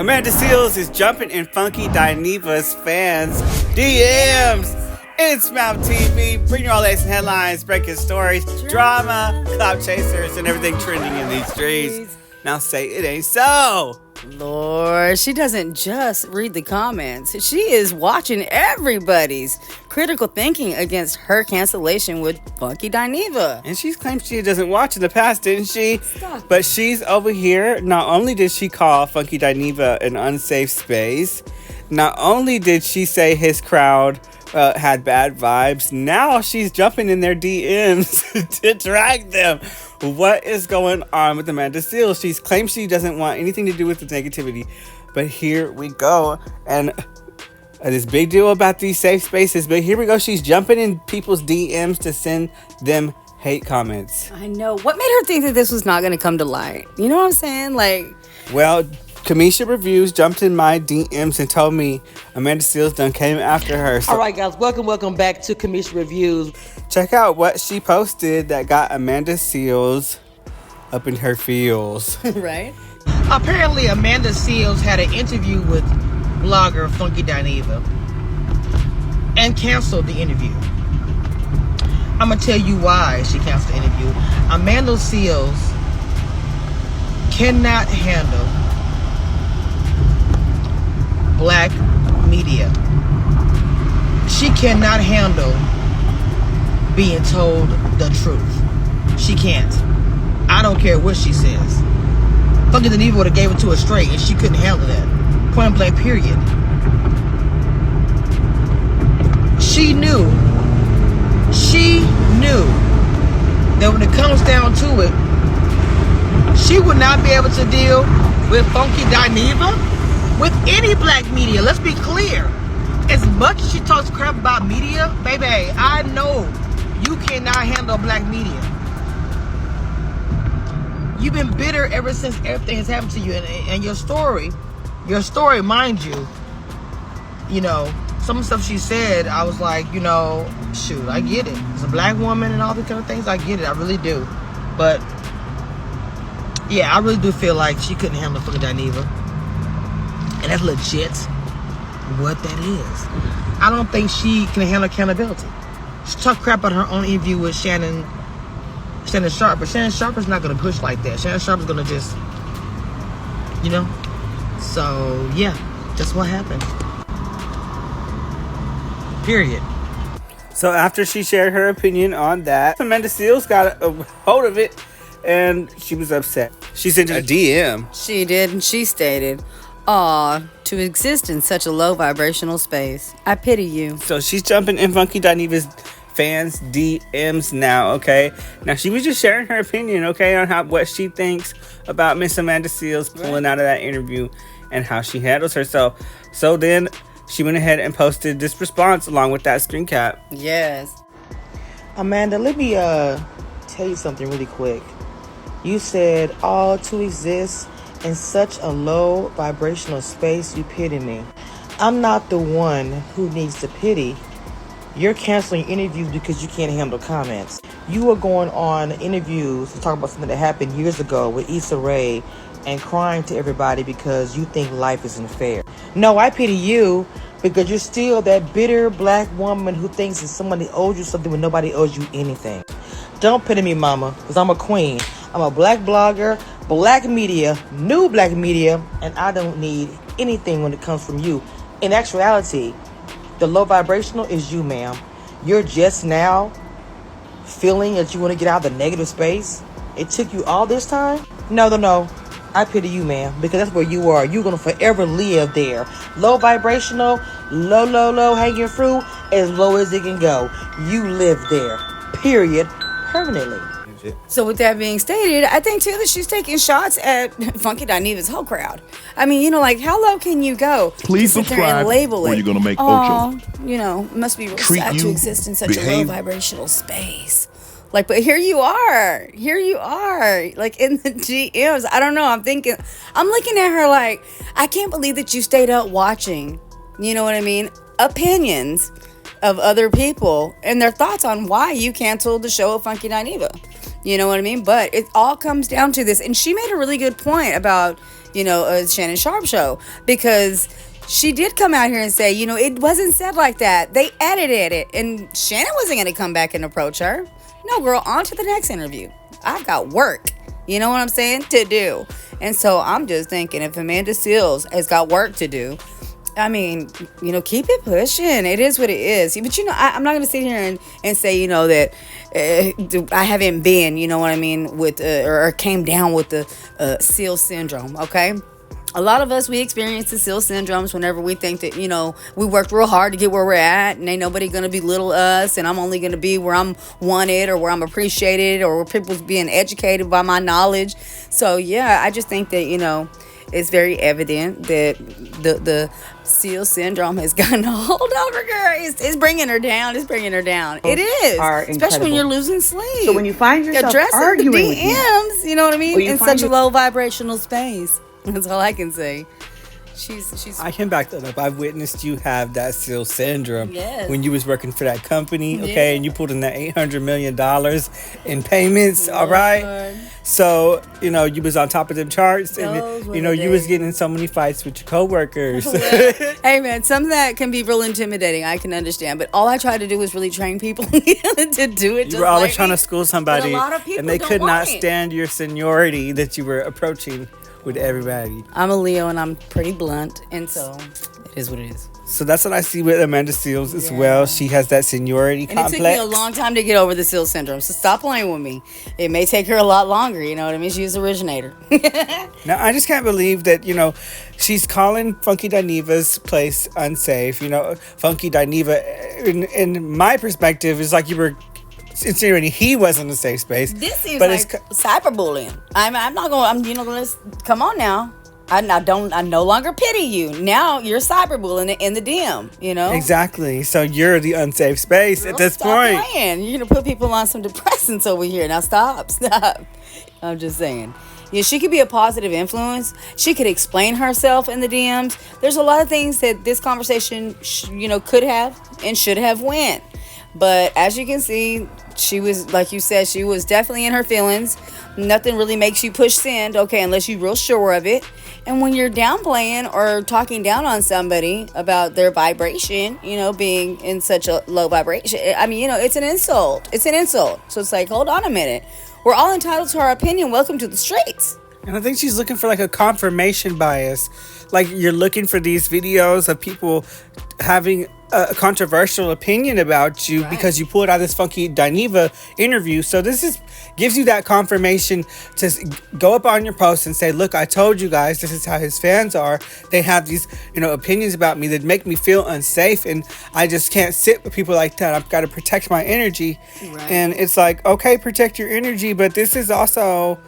Amanda Seales is jumping in Funky Dineva's fans' DMs. It's Mouth TV, bringing you all the latest headlines, breaking stories, drama, clout chasers, and everything trending in these streets. Now say it ain't so. Lord, she doesn't just read the comments. She is watching everybody's critical thinking against her cancellation with Funky Dineva. And she's claimed she doesn't watch in the past, didn't she? Stop. But she's over here. Not only did she call Funky Dineva an unsafe space, not only did she say his crowd had bad vibes, now she's jumping in their DMs to drag them. What is going on with Amanda Seales? She's claimed she doesn't want anything to do with the negativity, but here we go. And this big deal about these safe spaces, but here we go. She's jumping in people's DMs to send them hate comments. I know. What made her think that this was not going to come to light? You know what I'm saying? Well, Cameshia Reviews jumped in my DMs and told me Amanda Seales done came after her. So all right, guys, welcome back to Cameshia Reviews. Check out what she posted that got Amanda Seales up in her feels. Right? Apparently, Amanda Seales had an interview with blogger Funky Dineva and canceled the interview. I'm going to tell you why she canceled the interview. Amanda Seales cannot handle black media. She cannot handle being told the truth. She can't. I don't care what she says. Funky Dineva would have gave it to her straight, and she couldn't handle that. Point blank, period. She knew that when it comes down to it, she would not be able to deal with Funky Dineva, with any black media. Let's be clear. As much as she talks crap about media, baby, I know you cannot handle black media. You've been bitter ever since everything has happened to you, and your story, mind you, some of the stuff she said, I was like, shoot, I get it. As a black woman and all these kind of things, I get it. I really do. But yeah, I really do feel like she couldn't handle Funky Dineva. And that's legit what that is. I don't think she can handle accountability. She talked crap about her own interview with Shannon Sharp, but Shannon Sharp is not going to push like that. Shannon Sharp is going to just, So, yeah, that's what happened. Period. So after she shared her opinion on that, Amanda Seales got a hold of it, and she was upset. She sent a DM. She did, and she stated, "Aw, to exist in such a low vibrational space. I pity you." So she's jumping in Funky Dineva's fans' DMs now, okay? Now, she was just sharing her opinion, okay, on what she thinks about Miss Amanda Seales pulling out of that interview and how she handles herself. So then she went ahead and posted this response along with that screen cap. Yes. Amanda, let me tell you something really quick. You said, "All to exist in such a low vibrational space, you pity me." I'm not the one who needs to pity. You're canceling interviews because you can't handle comments. You are going on interviews to talk about something that happened years ago with Issa Rae and crying to everybody because you think life isn't fair. No, I pity you because you're still that bitter black woman who thinks that somebody owes you something when nobody owes you anything. Don't pity me, mama, because I'm a queen. I'm a black blogger, black media, new black media, and I don't need anything when it comes from you. In actuality, the low vibrational is you, ma'am. You're just now feeling that you want to get out of the negative space. It took you all this time? No. I pity you, ma'am, because that's where you are. You're going to forever live there. Low vibrational, low hanging fruit, as low as it can go. You live there, period, permanently. So with that being stated, I think too that she's taking shots at Funky Dineva's whole crowd. I mean, how low can you go? Please to sit there subscribe and label or it. you're gonna make Ocho. It must be real Treat sad to you, exist in such a low behave. vibrational space. But here you are, like in the DMs. I don't know. I'm looking at her like, I can't believe that you stayed up watching. You know what I mean? Opinions of other people and their thoughts on why you canceled the show of Funky Dineva. You know what I mean? But it all comes down to this. And she made a really good point about, Shannon Sharp show, because she did come out here and say, it wasn't said like that. They edited it, and Shannon wasn't going to come back and approach her. No, girl, on to the next interview. I've got work, you know what I'm saying, to do. And so I'm just thinking, if Amanda Seales has got work to do, I mean, keep it pushing. It is what it is. But, I'm not going to sit here and say, that I haven't been, you know what I mean, with or came down with the SEAL syndrome, okay? A lot of us, we experience the SEAL syndromes whenever we think that, we worked real hard to get where we're at, and ain't nobody going to belittle us, and I'm only going to be where I'm wanted or where I'm appreciated or where people's being educated by my knowledge. So, yeah, I just think that, it's very evident that the SEAL syndrome has gotten a hold over her. It's bringing her down. It is. Especially when you're losing sleep. So when you find yourself addressing arguing the with DMs, you know what I mean? In such a your- low vibrational space. That's all I can say. She's. I can back that up. I've witnessed you have that SEAL syndrome. Yes. When you was working for that company, okay, and you pulled in that $800 million in payments, all right? So, you was on top of them charts, and, you was getting in so many fights with your coworkers. Hey, man, some of that can be real intimidating. I can understand. But all I tried to do was really train people to do it. You were always trying to school somebody, But a lot of people and they don't could not want it. stand your seniority that you were approaching with everybody. I'm a Leo, and I'm pretty blunt, and so it is what it is. So that's what I see with Amanda Seales as well. She has that seniority complex. And it took me a long time to get over the SEAL syndrome, so stop playing with me. It may take her a lot longer, you know what I mean? She's the originator. Now, I just can't believe that, she's calling Funky Dineva's place unsafe. Funky Dineva, in my perspective, is like you were insinuating he wasn't a safe space. This seems but like cyberbullying. I'm not going. Come on now. I no longer pity you. Now you're cyberbullying in the DM. Exactly. So you're the unsafe space at this point. Stop playing. You're gonna put people on some depressants over here. Now stop. I'm just saying. Yeah, she could be a positive influence. She could explain herself in the DMs. There's a lot of things that this conversation, could have and should have went. But as you can see, she was, like you said, she was definitely in her feelings. Nothing really makes you push send, okay, unless you're real sure of it. And when you're downplaying or talking down on somebody about their vibration, being in such a low vibration, I mean, it's an insult. It's an insult. So it's like, hold on a minute. We're all entitled to our opinion. Welcome to the streets. And I think she's looking for like a confirmation bias. Like you're looking for these videos of people having a controversial opinion about you because you pulled out this Funky Dineva interview. So this gives you that confirmation to go up on your post and say, look, I told you guys this is how his fans are. They have these, opinions about me that make me feel unsafe, and I just can't sit with people like that. I've got to protect my energy. Right. And it's like, okay, protect your energy, but this is also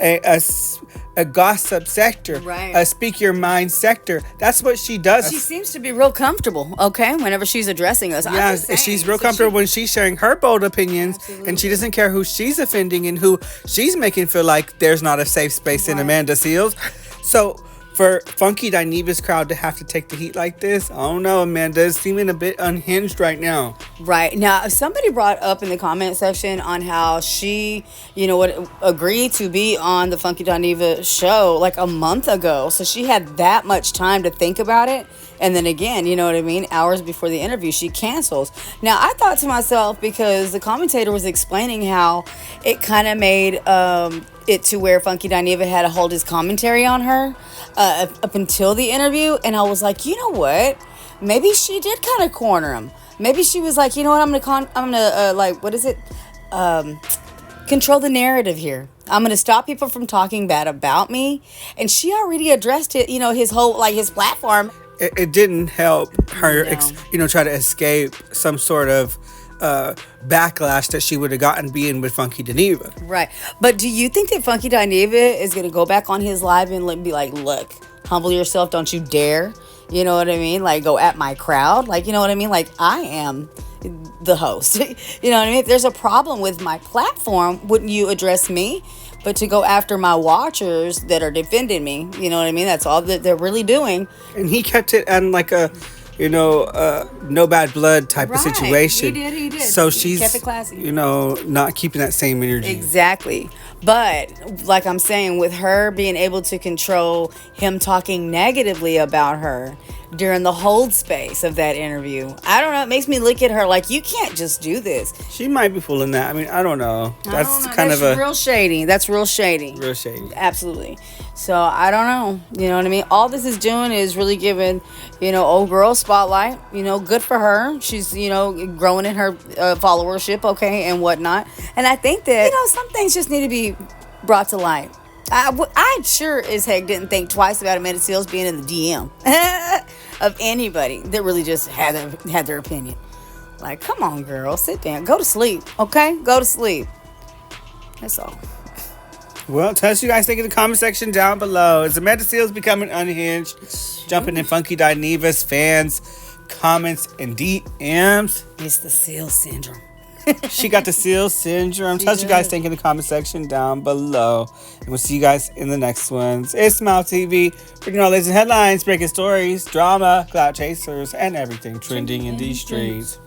a gossip sector, right? A speak your mind sector. That's what she does. She seems to be real comfortable, okay, whenever she's addressing us. Yeah, she's real comfortable when she's sharing her bold opinions. Absolutely. And she doesn't care who she's offending and who she's making feel like there's not a safe space in Amanda Seales. So for Funky Dineva's crowd to have to take the heat like this, I don't know, Amanda is seeming a bit unhinged right now. Right. Now, somebody brought up in the comment section on how she, agreed to be on the Funky Dineva show like a month ago. So she had that much time to think about it. And then again, you know what I mean? Hours before the interview, she cancels. Now, I thought to myself, because the commentator was explaining how it kind of made it to where Funky Dineva had to hold his commentary on her up until the interview. And I was like, you know what? Maybe she did kind of corner him. Maybe she was like, you know what? I'm gonna control the narrative here. I'm gonna stop people from talking bad about me. And she already addressed it. His whole his platform. It didn't help her, try to escape some sort of backlash that she would have gotten being with Funky Dineva. Right. But do you think that Funky Dineva is going to go back on his live and be like, look, humble yourself, don't you dare? You know what I mean? Like, go at my crowd. Like, you know what I mean? Like, I am the host. You know what I mean? If there's a problem with my platform, wouldn't you address me? But to go after my watchers that are defending me, you know what I mean? That's all that they're really doing. And he kept it on like a no bad blood type of Right. situation. He did. So He she's, kept it classy. not keeping that same energy. Exactly. But like I'm saying, with her being able to control him talking negatively about her during the hold space of that interview, I don't know. It makes me look at her like, you can't just do this. She might be pulling that. I mean, I don't know. That's kind That's of real shady. That's real shady. real shady. Absolutely. So I don't know. You know what I mean? All this is doing is really giving, old girl spotlight. Good for her. She's, growing in her followership, okay, and whatnot. And I think that, some things just need to be brought to light. I sure as heck didn't think twice about Amanda Seales being in the DM of anybody that really just had their opinion. Like, come on, girl, sit down, go to sleep, okay? Go to sleep. That's all. Well, tell us what you guys think in the comment section down below. Is Amanda Seales becoming unhinged? Jumping in Funky Dineva's fans' comments and DMs. It's the Seales syndrome. She got the Seales syndrome. Tell us what you guys think in the comment section down below. And we'll see you guys in the next ones. It's Smile TV, bringing all latest headlines, breaking stories, drama, clout chasers, and everything trending in these streets.